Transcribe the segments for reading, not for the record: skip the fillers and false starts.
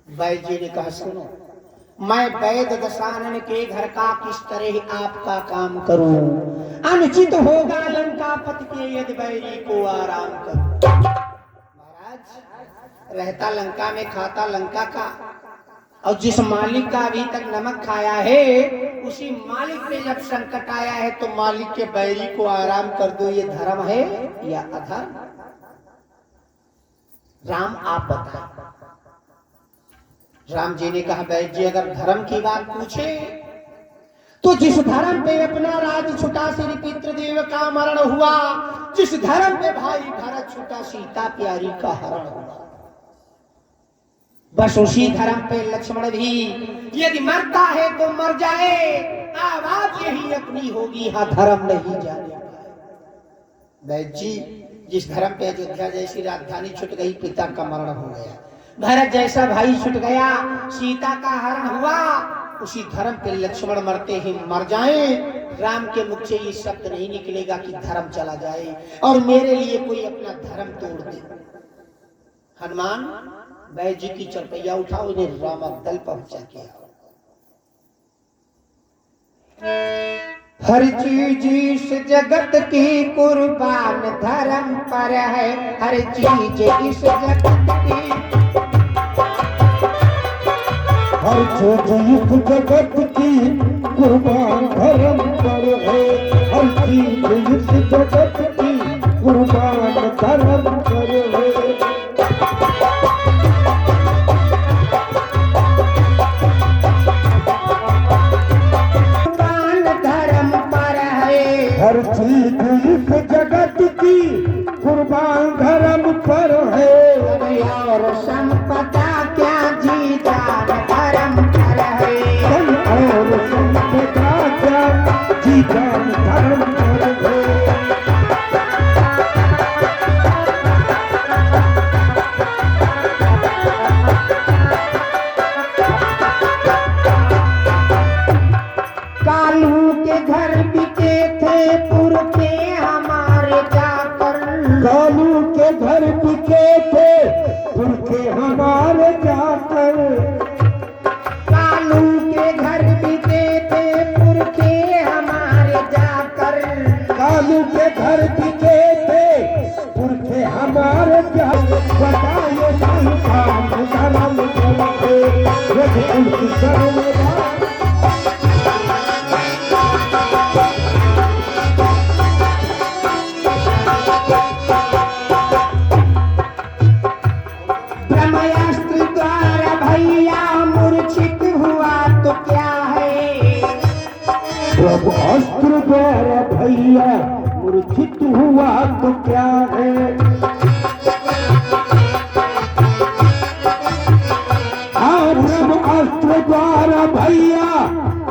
वैद्य जी ने कहा सुनो, मैं वैद्य दशानन के घर का किस तरह आपका काम करूं, अनुचित होगा लंकापति के यदि बैरी को आराम करूं। महाराज रहता लंका में, खाता लंका का, और जिस मालिक का अभी तक नमक खाया है उसी मालिक पे जब संकट आया है तो मालिक के बैरी को आराम कर दो, ये धर्म है या अधर्म? राम आप बताएं। राम जी ने कहा वैद्य जी अगर धर्म की बात पूछे तो जिस धर्म पे अपना राज छुटा श्री पितृदेव का मरण हुआ, जिस धर्म पे भाई भरत छुटा सीता प्यारी का हरण हुआ, बस उसी धर्म पे लक्ष्मण भी यदि मरता है तो मर जाए, आवाज यही अपनी होगी, हाँ धर्म नहीं जाने। वैद्य जी जिस धर्म पे अयोध्या जैसी राजधानी छुट गई, पिता का मरण हो गया, भरत जैसा भाई छुट गया, सीता का हरण हुआ, उसी धर्म पे लक्ष्मण मरते ही मर जाए, राम के मुख से ये शब्द नहीं निकलेगा कि धर्म चला जाए और मेरे लिए कोई अपना धर्म तोड़ दे। हनुमान वैद्य जी की चरपैया उठाओ, इन्हें रामदल पहुंचा के आओ। हर चीज इस जगत की कुर्बान धर्म पर है, हर चीज इस जगत की, हर चीज इस जगत की कुर्बान धर्म पर है, हर चीज इस जगत की कुर्बान धर्म पर है। हर चीज इस जगत की कुर्बान धर्म पर है, और संपदा क्या जी जान धर्म पर है, और संपदा क्या जी जान धर्म पर है। कालू के घर बिके थे पुरखे हमारे जाकर, कालू के घर बिके थे पुरखे हमारे जाकर, कालू के घर बिके थे पुरखे हमारे जाकर, कालू के घर बिके थे पुरखे हमारे जाकर, बताए संसार धर्म करके यदि उनकी शरण ब्रह्मास्त्र द्वारा भैया मूर्छित हुआ तो क्या है, प्रभु अस्त्र द्वारा भैया मूर्छित हुआ तो क्या है। हाँ प्रभु अस्त्र द्वारा भैया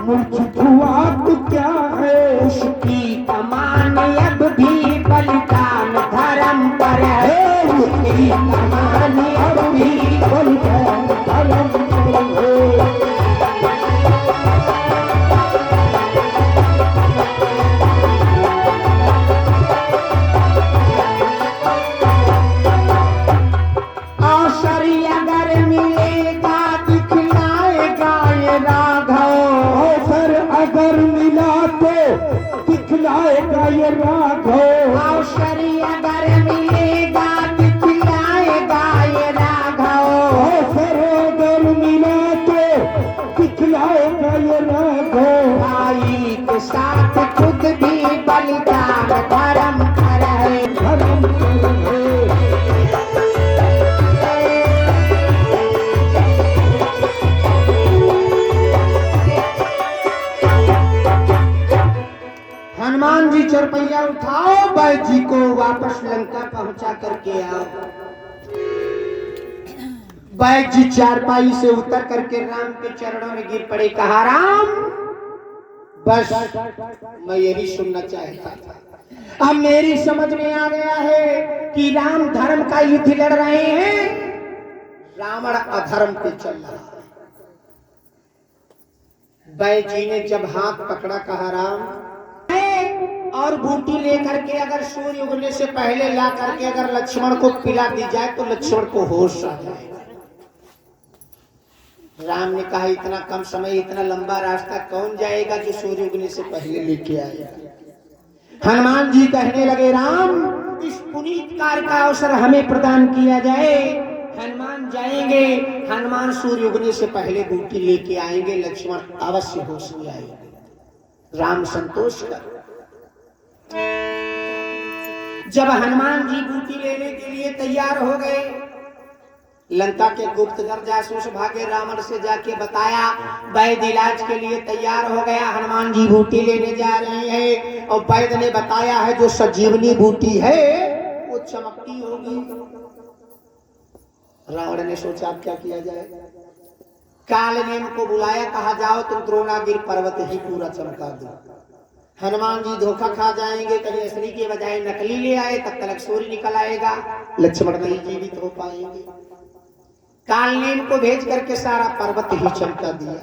मूर्छित हुआ तो क्या है। उसकी कमान अब भी बलिदान धर्म पर है, उसकी कमान अब भी बलिदान धर्म पर है। दिखलाएगा ये राघव, अवसर अगर मिलेगा दिखलाएगा ये राघव, अवसर अगर मिला तो दिखलाएगा ये राघव। भाई के साथ खुद भी बलिदान धर्म कर है, धर्म पर है। हनुमान जी चरपैया उठाओ, वैद्य जी को वापस लंका पहुंचा करके आओ। वैद्य जी चारपाई से उतर करके राम के चरणों में गिर पड़े, कहा राम बस मैं यही सुनना चाहता था, अब मेरी समझ में आ गया है कि राम धर्म का युद्ध लड़ रहे हैं, रावण अधर्म पे चल रहा है। वैद्य जी ने जब हाथ पकड़ा, कहा राम और बूटी लेकर के अगर सूर्य उगने से पहले ला करके अगर लक्ष्मण को पिला दी जाए तो लक्ष्मण को होश आ जाएगा। राम ने कहा इतना कम समय इतना लंबा रास्ता कौन जाएगा जो सूर्य उगने से पहले लेके आएगा। हनुमान जी कहने लगे राम इस पुनीत कार्य का अवसर हमें प्रदान किया जाए। हनुमान जाएंगे, हनुमान सूर्य उगने से पहले बूटी लेके आएंगे, लक्ष्मण अवश्य होश में आएंगे। राम संतोष कर जब हनुमान जी बूटी लेने के लिए तैयार हो गए, लंका के गुप्तधर जासूस भागे, रावण से जाके बताया वैद्य इलाज के लिए तैयार हो गया, हनुमान जी बूटी लेने जा रहे हैं। और वैद्य ने बताया है जो संजीवनी बूटी है वो चमकती होगी। रावण ने सोचा क्या किया जाए। काल ने उनको बुलाया, कहा जाओ तुम द्रोणागिर पर्वत ही पूरा चमका दो। हनुमान जी धोखा खा जाएंगे, कहीं असली के बजाय नकली ले आए, तब तक सूर्य निकल आएगा, लक्ष्मण नहीं जीवित हो पाएंगे। काल ने इनको भेज करके सारा पर्वत ही चमका दिया।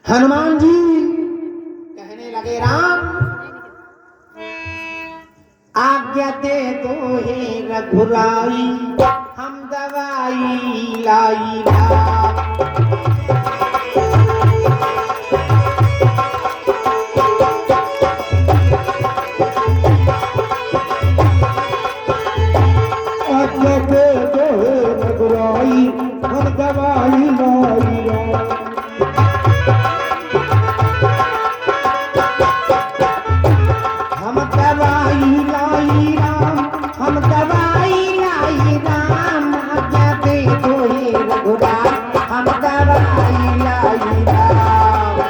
हनुमान जी कहने लगे राम आज्ञा दे दो हे रघुराई, हम दवाई लाई राम। आज्ञा दे दो हे रघुराई, हम दवाई लाई राम। हम दवाई लाई राम, हम दवाई लाई राम, आज्ञा दे दो हे रघुराई, हम दवाई लाई राम।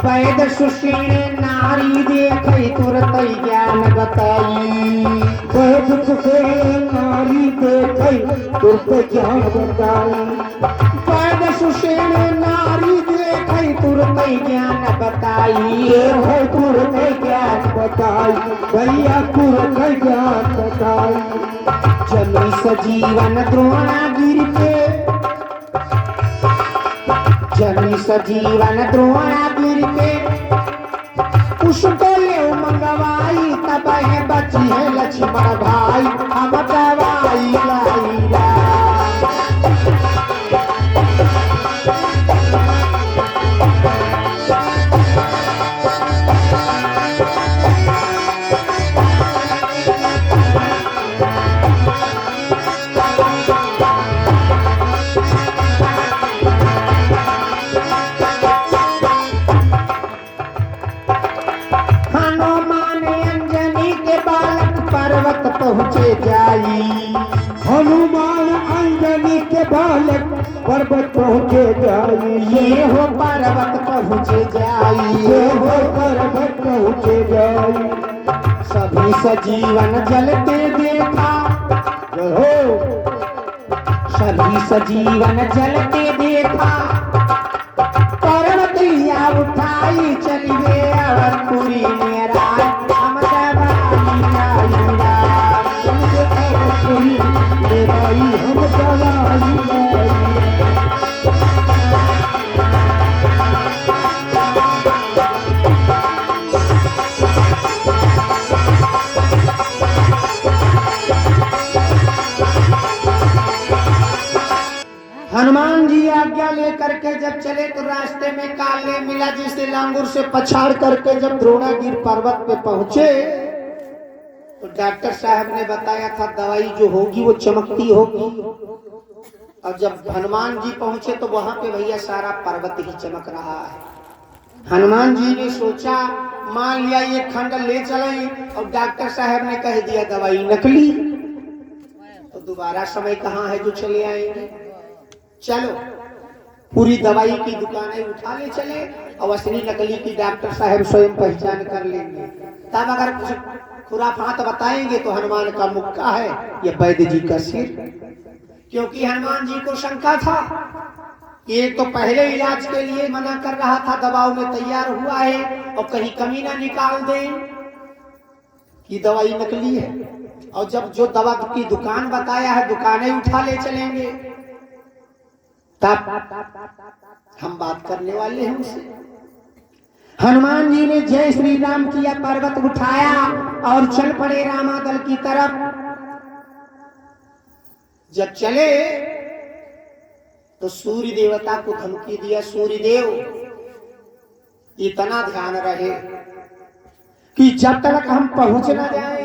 वैद सुषेण नारी देखै तुरत ज्ञान बताई। वैद सुषेण नारी देखै तुरत ज्ञान बताई। वैद सुषेण नारी देखै तुरत ज्ञान बताई। है तुरत ज्ञान बताई, भैया तुरत ज्ञान बताई। जमी सजीवन द्रोणागिरि पे, जमी सजीवन द्रोणागिरि पे, उसको ले मंगवाई, तब है बची है लक्ष्मण भाई, हम दवाई लाई राम। पहुँचे जाई, हनुमान अंजनी के बालक पर्वत पहुँचे जाई। ये हो पर्वत पहुँचे जाई, ये हो पर्वत पहुँचे जाई। सभी सजीवन जलते देखा, हो सभी सजीवन जलते देखा, पर्वत लिया उठाई, चलिए अवधपुरी में राय, हम दवाई लाई राम। देवाई हम दवाई लाई। हनुमान जी आज्ञा लेकर के जब चले तो रास्ते में काल ने मिला, जिसे लांगुर से पछाड़ करके जब द्रोणागिर पर्वत पे पहुंचे तो डॉक्टर साहब ने बताया था दवाई जो होगी वो चमकती होगी। और जब हनुमान जी पहुंचे तो वहां पे भैया सारा पर्वत ही चमक रहा है। हनुमान जी ने सोचा मान लिया ये खंड ले चले, और डॉक्टर साहब ने कह दिया दवाई नकली, तो दोबारा समय कहाँ है जो चले आएंगे। चलो पूरी दवाई की दुकानें उठा ले चले, और असली नकली की डॉक्टर साहब स्वयं पहचान कर लेंगे। तब अगर कुछ खुराफात बताएंगे तो हनुमान का मुक्का है, ये वैद्य जी का सिर। क्योंकि हनुमान जी को शंका था कि एक तो पहले इलाज के लिए मना कर रहा था, दवाओं में तैयार हुआ है, और कहीं कमी ना निकाल दे कि दवाई नकली है। और जब जो दवा की दुकान बताया है दुकानें उठा ले चलेंगे, तब हम बात करने वाले हैं उनसे। हनुमान जी ने जय श्री राम किया, पर्वत उठाया और चल पड़े रामादल की तरफ। जब चले तो सूर्य देवता को धमकी दिया, सूर्य देव इतना ध्यान रहे कि जब तक हम पहुंच न जाए,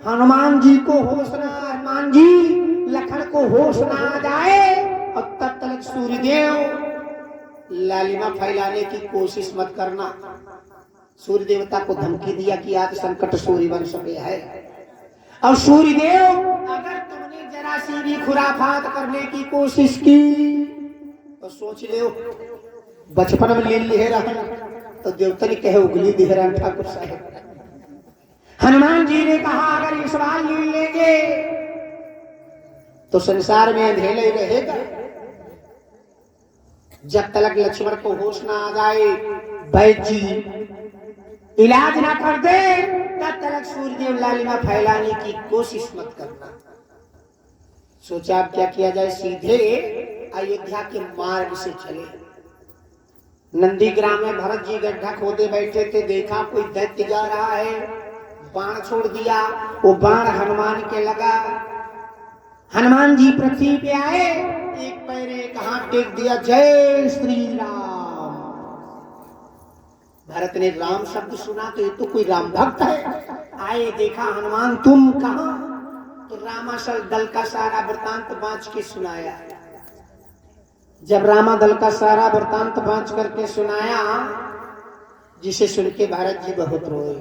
हनुमान जी को होश ना, हनुमान जी लखन को होश ना आ जाए, और तब तक सूर्यदेव लालिमा फैलाने की कोशिश मत करना। सूर्य देवता को धमकी दिया कि आज संकट सूर्य वंश में है, और सूर्यदेव अगर तुमने जरा सी भी खुराफात करने की कोशिश की तो सोच लो बचपन में ले लिए रहा तो देवता ने कहे उगली देहरा ठाकुर साहब। हनुमान जी ने कहा अगर इस बार ले लेंगे तो संसार में अंधेला ही रहेगा। जब तक लक्ष्मण को होश ना आ जाए, वैद्य जी इलाज ना कर दे, तब तक सूर्यदेव लालिमा फैलाने की कोशिश मत करना। सोचा अब क्या किया जाए, सीधे अयोध्या के मार्ग से चले। नंदीग्राम में भरत जी गड्ढा खोदे बैठे थे, देखा कोई दैत्य जा रहा है, बाण छोड़ दिया, वो बाण हनुमान के लगा। हनुमान जी पृथ्वी पे आए, एक पैर एक हाथ टेक दिया, जय श्री राम। भरत ने राम शब्द सुना तो ये तो कोई राम भक्त है। आए देखा हनुमान तुम कहां, तो रामाशल दल का सारा वृतांत बांच के सुनाया। जब रामा दल का सारा वृतांत बांच करके सुनाया, जिसे सुन के भरत जी बहुत रोए।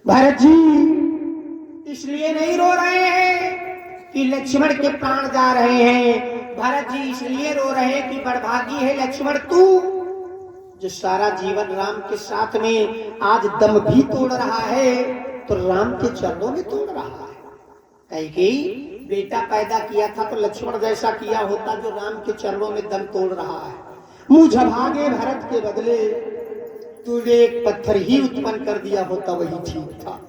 भरत जी इसलिए नहीं रो रहे हैं कि लक्ष्मण के प्राण जा रहे हैं, भरत जी इसलिए रो रहे हैं कि बड़भागी है लक्ष्मण तू, जो सारा जीवन राम के साथ में आज दम भी तोड़ रहा है तो राम के चरणों में तोड़ रहा है। कहीं बेटा पैदा किया था तो लक्ष्मण जैसा किया होता जो राम के चरणों में दम तोड़ रहा है। मुझ भागे भरत के बदले तूने एक पत्थर ही उत्पन्न कर दिया होता, वही ठीक था।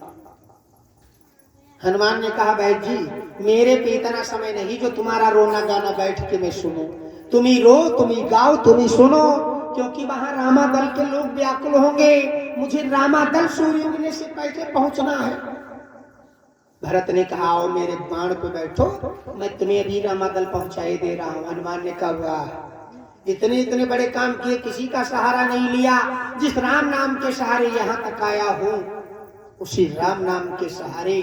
हनुमान ने कहा बैठ जी मेरे पे इतना समय नहीं जो तुम्हारा रोना गाना बैठ के मैं सुनूं। तुम ही रो, तुम ही गाओ, तुम ही सुनो, क्योंकि वहां रामादल के लोग व्याकुल होंगे। मुझे रामादल सूर्य उगने से पहले पहुंचना है। भरत ने कहा आओ मेरे बाण पे बैठो, मैं तुम्हें अभी रामादल पहुंचाई दे रहा हूं। हनुमान ने कहा इतने इतने बड़े काम किए, किसी का सहारा नहीं लिया। जिस राम नाम के सहारे यहाँ तक आया हूं, उसी राम नाम के सहारे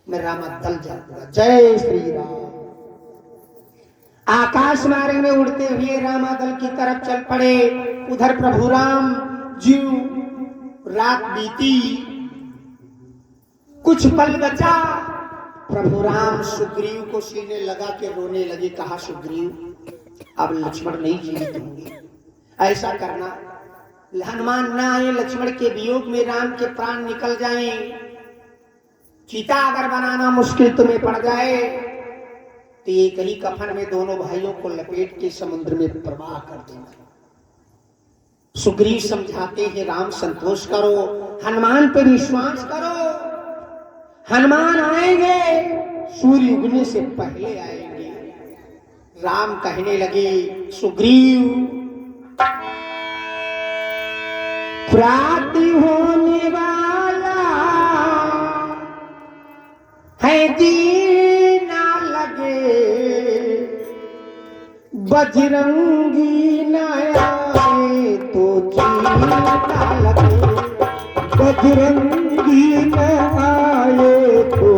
मैं रामादल जाऊंगा। जय श्री राम। आकाश मार्ग में उड़ते हुए रामादल की तरफ चल पड़े। उधर प्रभु राम जीव रात बीती, कुछ पल बचा, प्रभु राम सुग्रीव को सीने लगा के रोने लगे। कहा सुग्रीव अब लक्ष्मण नहीं जीवित होंगे, ऐसा करना हनुमान ना आए, लक्ष्मण के वियोग में राम के प्राण निकल जाएं, चीता अगर बनाना मुश्किल तुम्हें पड़ जाए तो एक ही कफन में दोनों भाइयों को लपेट के समुद्र में प्रवाह कर देना। सुग्रीव समझाते हैं राम संतोष करो, हनुमान पर विश्वास करो, हनुमान आएंगे सूर्य उगने से पहले आएंगे। राम कहने लगे सुग्रीव प्राप्ति होने वाला है दीना लगे, बजरंगी न आए तो जीना लगे, बजरंगी न आए तो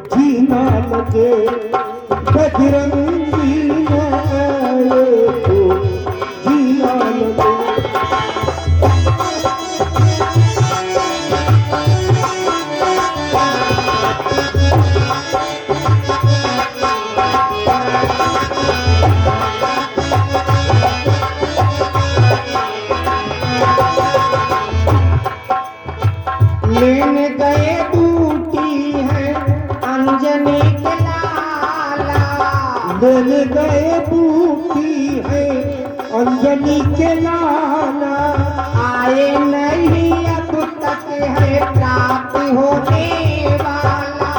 जीना लगे, बजरंगी न आए तो जीना लगे। लेने गए बूटी है अंजनी के लाला, लेने गए बूटी है अंजनी के लाला, आए नहीं अब तक है प्राप्त होने वाला।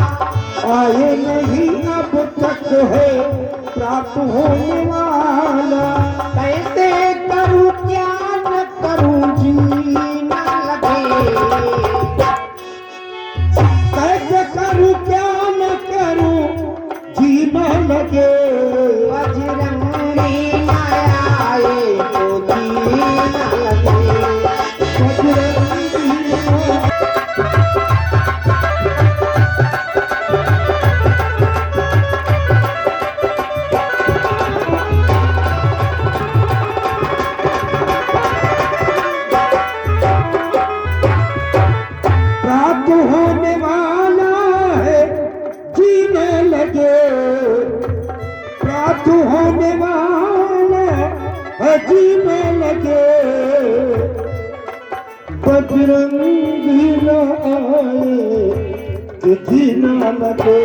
आए नहीं अब तक है प्राप्त होने वाला। कैसे करूं क्या न करूं जी न लगे, कैसे करूं क्या न करूं जी न लगे। बजरंगी न आए तो जी न लगे। बजरंगी प्राप्त होने वाला है जीने लगे, प्राप्त होने वाला है जीने लगे। बजरंगी न आए कि जीना लगे।